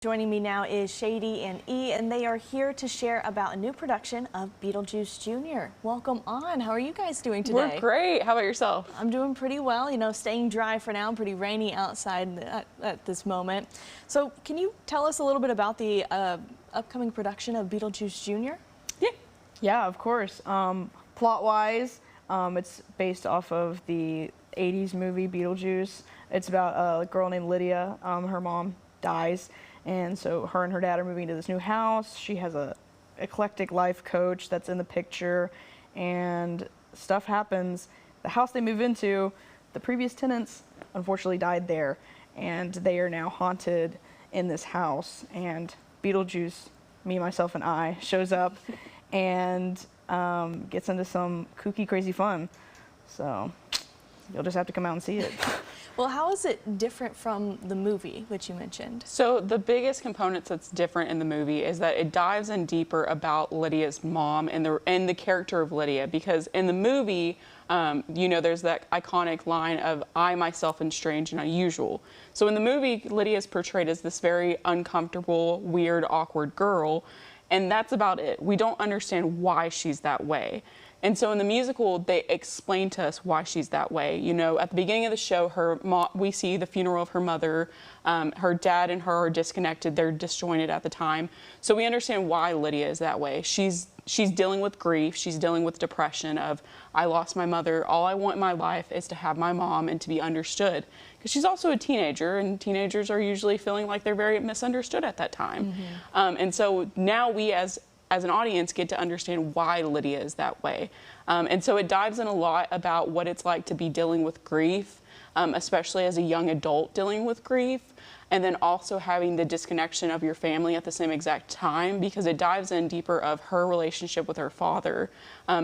Joining me now is Shady and E, and they are here to share about a new production of Beetlejuice Jr. Welcome on. How are you guys doing today? We're great. How about yourself? I'm doing pretty well. You know, staying dry for now. Pretty rainy outside at this moment. So can you tell us a little bit about the upcoming production of Beetlejuice Jr.? Yeah, of course. Plot-wise, it's based off of the 80s movie Beetlejuice. It's about a girl named Lydia. Her mom dies, and so her and her dad are moving to this new house. She has a eclectic life coach that's in the picture, and stuff happens. The house they move into, the previous tenants unfortunately died there, and they are now haunted in this house. And Beetlejuice, me, myself, and I, shows up and gets into some kooky, crazy fun. So you'll just have to come out and see it. Well, how is it different from the movie, which you mentioned? So the biggest components that's different in the movie is that it dives in deeper about Lydia's mom and the character of Lydia, because in the movie, you know, there's that iconic line of "I myself am strange and unusual." So in the movie, Lydia is portrayed as this very uncomfortable, weird, awkward girl, and that's about it. We don't understand why she's that way. And so in the musical, they explain to us why she's that way. You know, at the beginning of the show, we see the funeral of her mother. Her dad and her are disconnected. They're disjointed at the time. So we understand why Lydia is that way. She's dealing with grief. She's dealing with depression of, I lost my mother. All I want in my life is to have my mom and to be understood. Because she's also a teenager, and teenagers are usually feeling like they're very misunderstood at that time. Mm-hmm. And so now we as an audience get to understand why Lydia is that way. And so it dives in a lot about what it's like to be dealing with grief, especially as a young adult dealing with grief, and then also having the disconnection of your family at the same exact time, because it dives in deeper of her relationship with her father,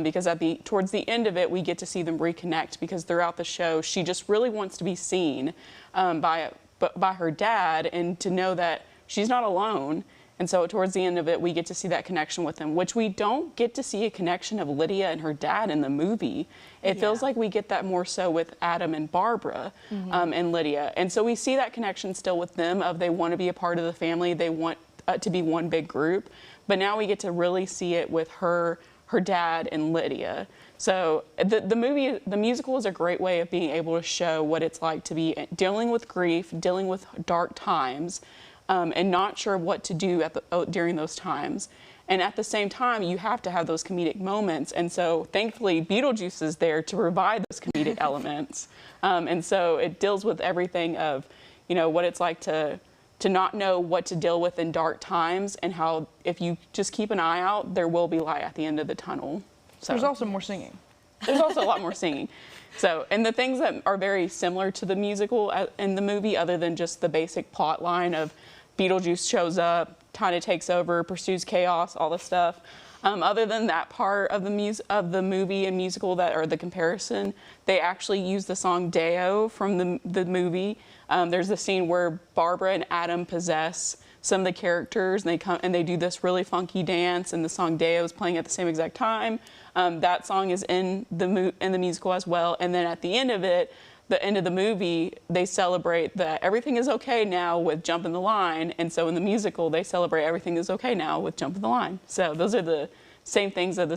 because towards the end of it, we get to see them reconnect, because throughout the show, she just really wants to be seen by her dad and to know that she's not alone. And so towards the end of it, we get to see that connection with him, which we don't get to see a connection of Lydia and her dad in the movie. It feels like we get that more so with Adam and Barbara, and Lydia. And so we see that connection still with them of they want to be a part of the family. They want to be one big group. But now we get to really see it with her dad and Lydia. So the musical is a great way of being able to show what it's like to be dealing with grief, dealing with dark times, and not sure what to do during those times. And at the same time, you have to have those comedic moments. And so thankfully, Beetlejuice is there to provide those comedic elements. And so it deals with everything of, you know, what it's like to not know what to deal with in dark times, and how if you just keep an eye out, there will be light at the end of the tunnel. So there's also more singing. There's also a lot more singing. So, and the things that are very similar to the musical in the movie, other than just the basic plot line of Beetlejuice shows up, kind of takes over, pursues chaos, all this stuff. Other than that part of the movie and musical that are the comparison, they actually use the song Deo from the movie. There's a scene where Barbara and Adam possess some of the characters, and they come and they do this really funky dance, and the song Deo is playing at the same exact time. That song is in the musical as well. And then at the end of it, the end of the movie, they celebrate that everything is okay now with Jumping the Line. And so in the musical, they celebrate everything is okay now with Jumping the Line. So those are the same things that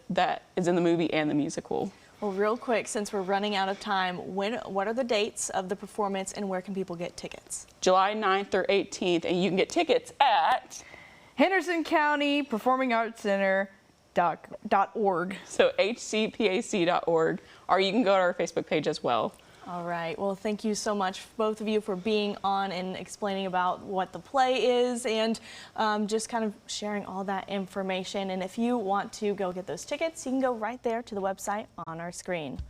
that is in the movie and the musical. Well, real quick, since we're running out of time, what are the dates of the performance, and where can people get tickets? July 9th or 18th, and you can get tickets at Henderson County Performing Arts Center. .org. So hcpac.org, or you can go to our Facebook page as well. All right. Well, thank you so much, both of you, for being on and explaining about what the play is, and just kind of sharing all that information. And if you want to go get those tickets, you can go right there to the website on our screen.